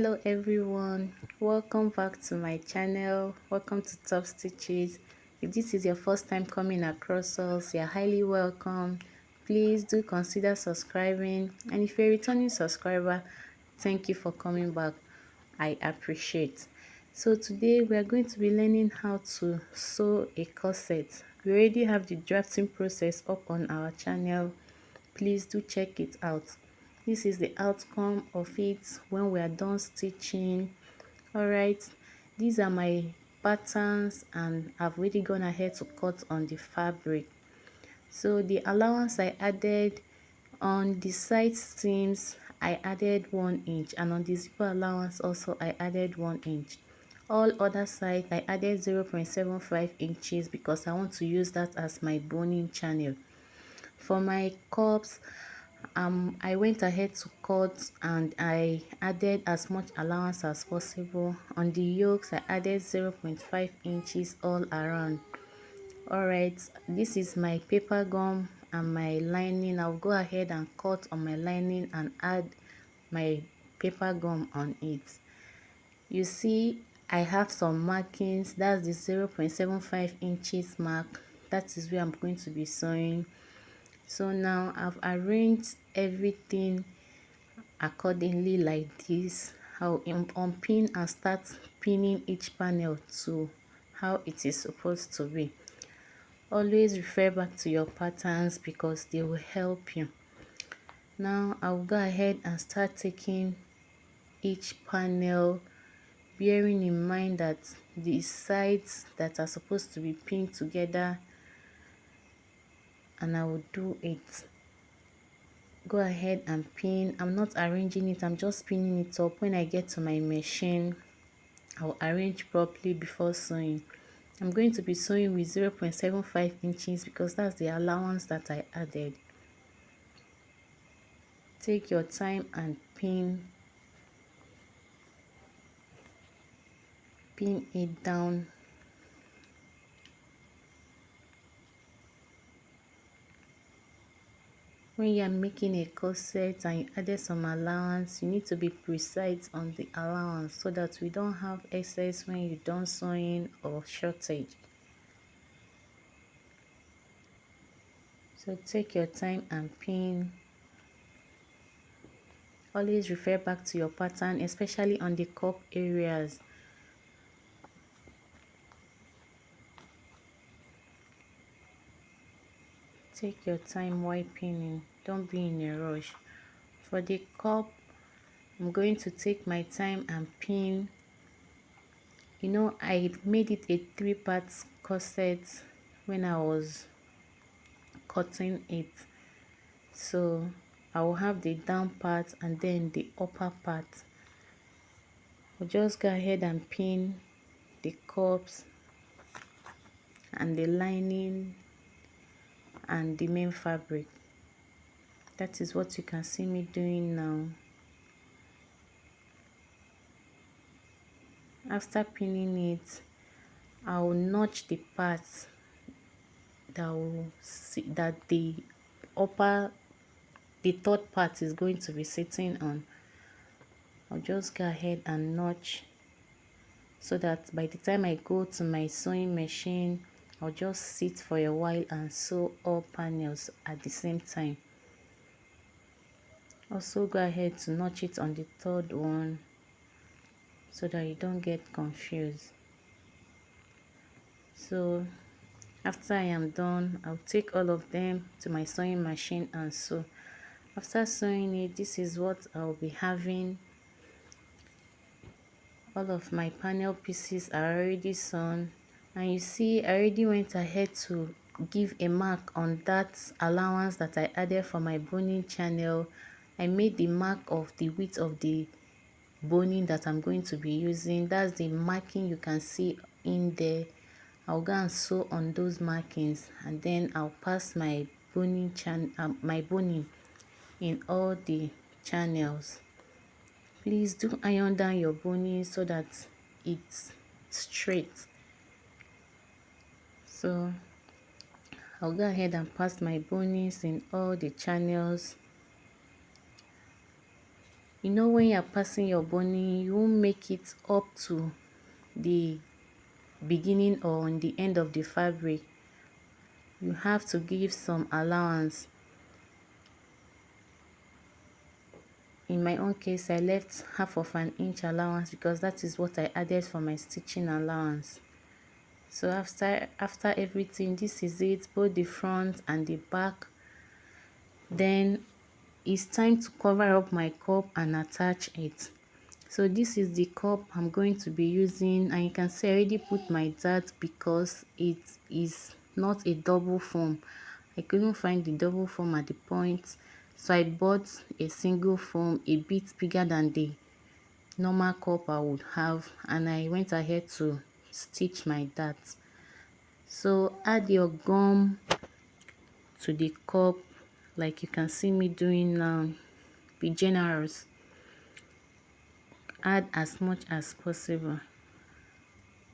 Hello everyone, welcome back to my channel. Welcome to Top Stitches. If this is your first time coming across us, you're highly welcome. Please do consider subscribing, and if you're a returning subscriber, thank you for coming back. I appreciate. So today we are going to be learning how to sew a corset. We already have the drafting process up on our channel. Please do check it out. This is the outcome of it when we are done stitching. All right, these are my patterns and I've already gone ahead to cut on the fabric. So the allowance I added on the side seams, I added 1 inch, and on the zipper allowance also I added 1 inch. All other sides I added 0.75 inches because I want to use that as my boning channel. For my cups, I went ahead to cut and I added as much allowance as possible. On the yokes, I added 0.5 inches all around. Alright, this is my paper gum and my lining. I'll go ahead and cut on my lining and add my paper gum on it. You see, I have some markings. That's the 0.75 inches mark. That is where I'm going to be sewing. So now I've arranged everything accordingly like this. I'll unpin and start pinning each panel to how it is supposed to be. Always refer back to your patterns because they will help you. Now I'll go ahead and start taking each panel, bearing in mind that the sides that are supposed to be pinned together, and I will do it. Go ahead and pin. I'm not arranging it, I'm just pinning it up. When I get to my machine, I'll arrange properly before sewing. I'm going to be sewing with 0.75 inches because that's the allowance that I added. Take your time and pin it down. When you are making a corset and you added some allowance, you need to be precise on the allowance so that we don't have excess when you're done sewing or shortage. So take your time and pin. Always refer back to your pattern, especially on the cup areas. Take your time while pinning, don't be in a rush. For the cup, I'm going to take my time and pin. You know, I made it a 3-part corset when I was cutting it. So I will have the down part and then the upper part. I'll just go ahead and pin the cups and the lining and the main fabric. That is what you can see me doing now. After pinning it, I will notch the parts that the third part is going to be sitting on. I'll just go ahead and notch so that by the time I go to my sewing machine, I'll just sit for a while and sew all panels at the same time. Also go ahead to notch it on the third one so that you don't get confused. So after I am done, I'll take all of them to my sewing machine and sew. After sewing it, this is what I'll be having. All of my panel pieces are already sewn, and you see I already went ahead to give a mark on that allowance that I added for my boning channel. I made the mark of the width of the boning that I'm going to be using. That's the marking you can see in there. I'll go and sew on those markings, and then I'll pass my boning in all the channels. Please do iron down your boning so that it's straight. So I'll go ahead and pass my bonings in all the channels. You know, when you're passing your boning, you won't make it up to the beginning or on the end of the fabric. You have to give some allowance. In my own case, I left half of an inch allowance because that is what I added for my stitching allowance. So after everything, this is it, both the front and the back. Then it's time to cover up my cup and attach it. So this is the cup I'm going to be using, and you can see I already put my dart because it is not a double foam. I couldn't find the double foam at the point, so I bought a single foam a bit bigger than the normal cup I would have, and I went ahead to stitch my dart. So add your gum to the cup like you can see me doing now. Be generous, add as much as possible,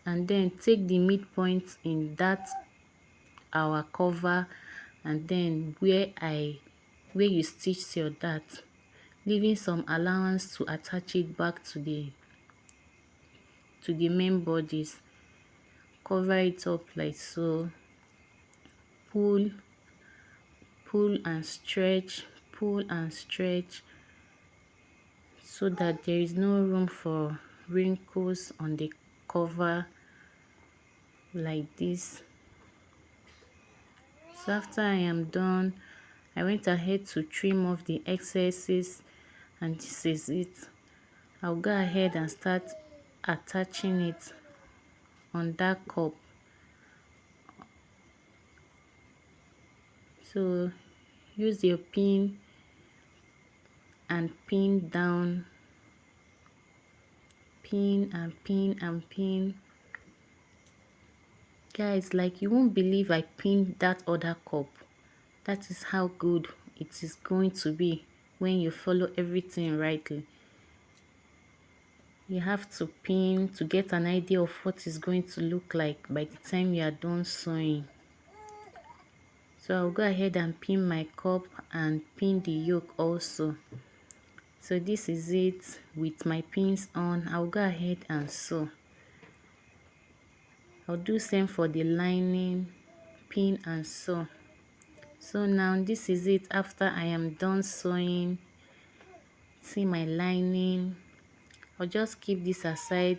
and then take the midpoint in that our cover, and then where you stitch your dart, leaving some allowance to attach it back to the main bodice. Cover it up like so, pull and stretch, pull and stretch, so that there is no room for wrinkles on the cover like this. So after I am done, I went ahead to trim off the excesses, and this is it. I'll go ahead and start attaching it on that cup. So use your pin and pin down, pin and pin and pin. Guys, like, you won't believe I pinned that other cup. That is how good it is going to be when you follow everything rightly. You have to pin to get an idea of what it's going to look like by the time you are done sewing. So I'll go ahead and pin my cup and pin the yoke also. So this is it with my pins on. I'll go ahead and sew. I'll do same for the lining, pin and sew. So now this is it after I am done sewing. See my lining. I'll just keep this aside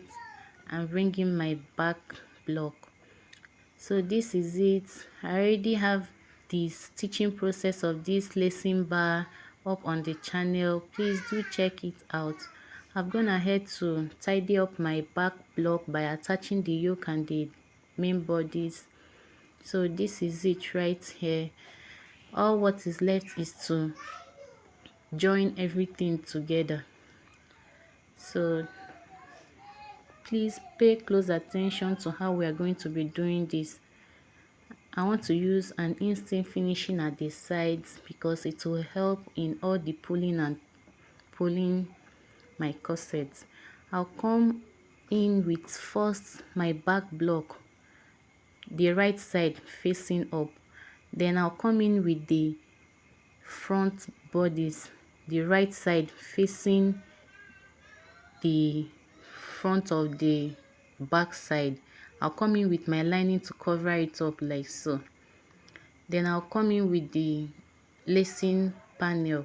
and bring in my back block. So this is it. I already have the stitching process of this lacing bar up on the channel. Please do check it out. I've gone ahead to tidy up my back block by attaching the yoke and the main bodies. So this is it right here. All what is left is to join everything together. So please pay close attention to how we are going to be doing this. I want to use an instant finishing at the sides because it will help in all the pulling and pulling my corsets. I'll come in with first my back block, the right side facing up. Then I'll come in with the front bodies, the right side facing the front of the back side. I'll come in with my lining to cover it up like so. Then I'll come in with the lacing panel.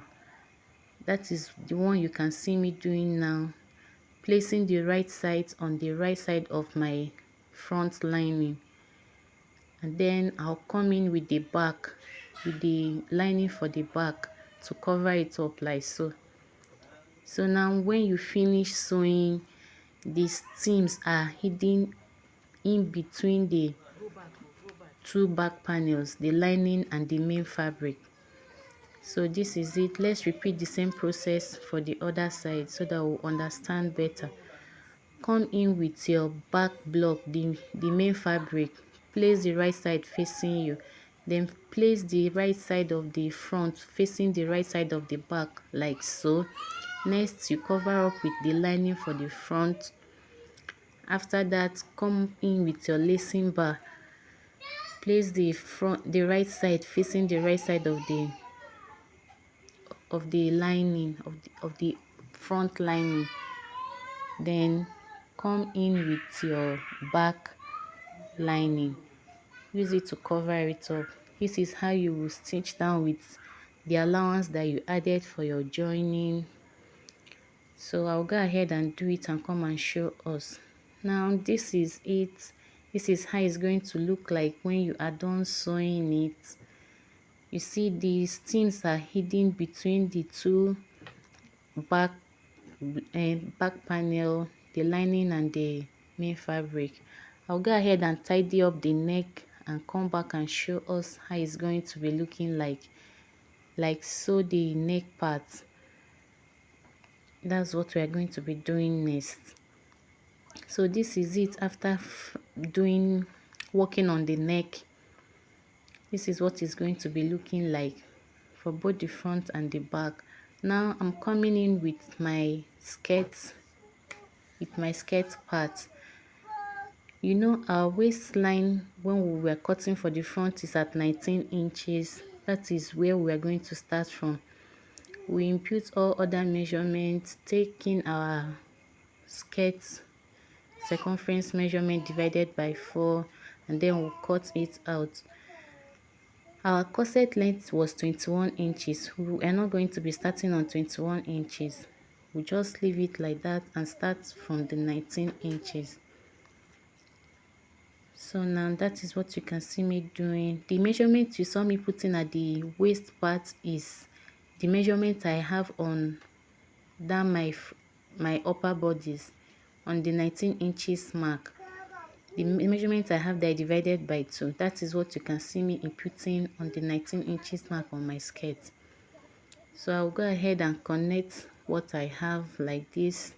That is the one you can see me doing now, placing the right side on the right side of my front lining. And then I'll come in with the back, with the lining for the back to cover it up like so. So now when you finish sewing, these seams are hidden in between the two back panels, the lining and the main fabric. So this is it. Let's repeat the same process for the other side so that we'll understand better. Come in with your back block, the main fabric, place the right side facing you, then place the right side of the front facing the right side of the back like so. Next, you cover up with the lining for the front. After that, come in with your lacing bar, place the right side facing the right side of the lining of the front lining, then come in with your back lining. Use it to cover it up. This is how you will stitch down with the allowance that you added for your joining. So I'll go ahead and do it and come and show us. Now this is it. This is how it's going to look like when you are done sewing it. You see the seams are hidden between the two back back panel, the lining and the main fabric. I'll go ahead and tidy up the neck and come back and show us how it's going to be looking like sew the neck part. That's what we are going to be doing next. So this is it after working on the neck. This is what it's going to be looking like for both the front and the back. Now I'm coming in with my skirt part. You know, our waistline when we were cutting for the front is at 19 inches. That is where we are going to start from. We input all other measurements, taking our skirt circumference measurement divided by 4, and then we'll cut it out. Our corset length was 21 inches. We are not going to be starting on 21 inches. We'll just leave it like that and start from the 19 inches. So now that is what you can see me doing. The measurement you saw me putting at the waist part is the measurement I have on that my upper bodice on the 19 inches mark. The measurement I have there divided by 2. That is what you can see me inputting on the 19 inches mark on my skirt. So I'll go ahead and connect what I have like this.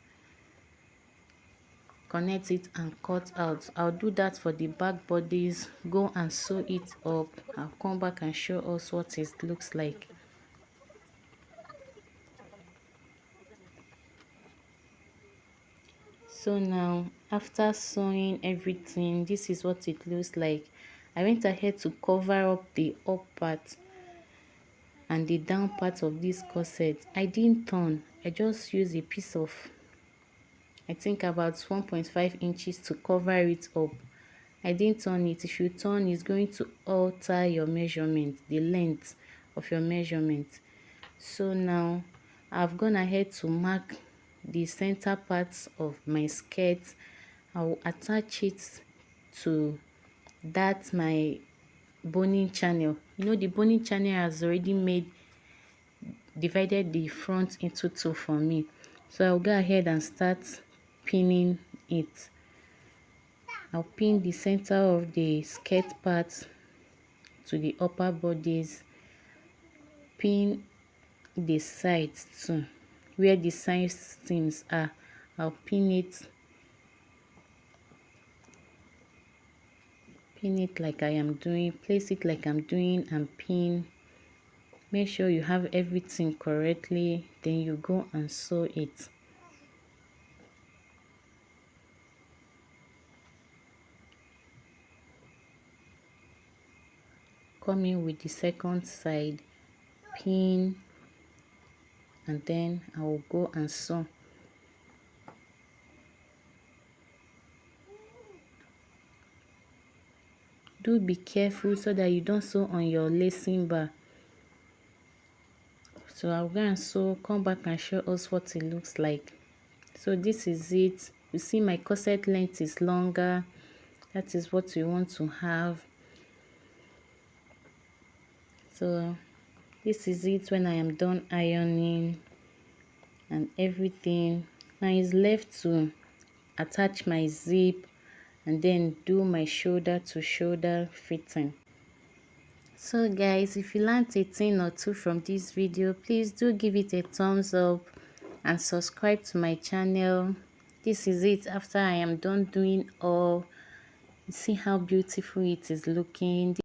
Connect it and cut out. I'll do that for the back bodies. Go and sew it up. I'll come back and show us what it looks like. So now after sewing everything, this is what it looks like. I went ahead to cover up the up part and the down part of this corset. I didn't turn. I just used a piece of, I think about 1.5 inches to cover it up. I didn't turn it. If you turn, it's going to alter your measurement, the length of your measurement. So now I've gone ahead to mark the center parts of my skirt. I will attach it to that my boning channel. You know, the boning channel has already divided the front into 2 for me. So I'll go ahead and start pinning it. I'll pin the center of the skirt part to the upper bodies, pin the sides too, where the side seams are. I'll pin it like I am doing, place it like I'm doing, and pin. Make sure you have everything correctly, then you go and sew it. Come in with the second side, pin, and then I will go and sew. Do be careful so that you don't sew on your lacing bar. So I'll go and sew, come back and show us what it looks like. So this is it. You see my corset length is longer. That is what we want to have. So this is it when I am done ironing and everything. Now it's left to attach my zip and then do my shoulder to shoulder fitting. So guys, if you learned a thing or two from this video, please do give it a thumbs up and subscribe to my channel. This is it after I am done doing all. You see how beautiful it is looking.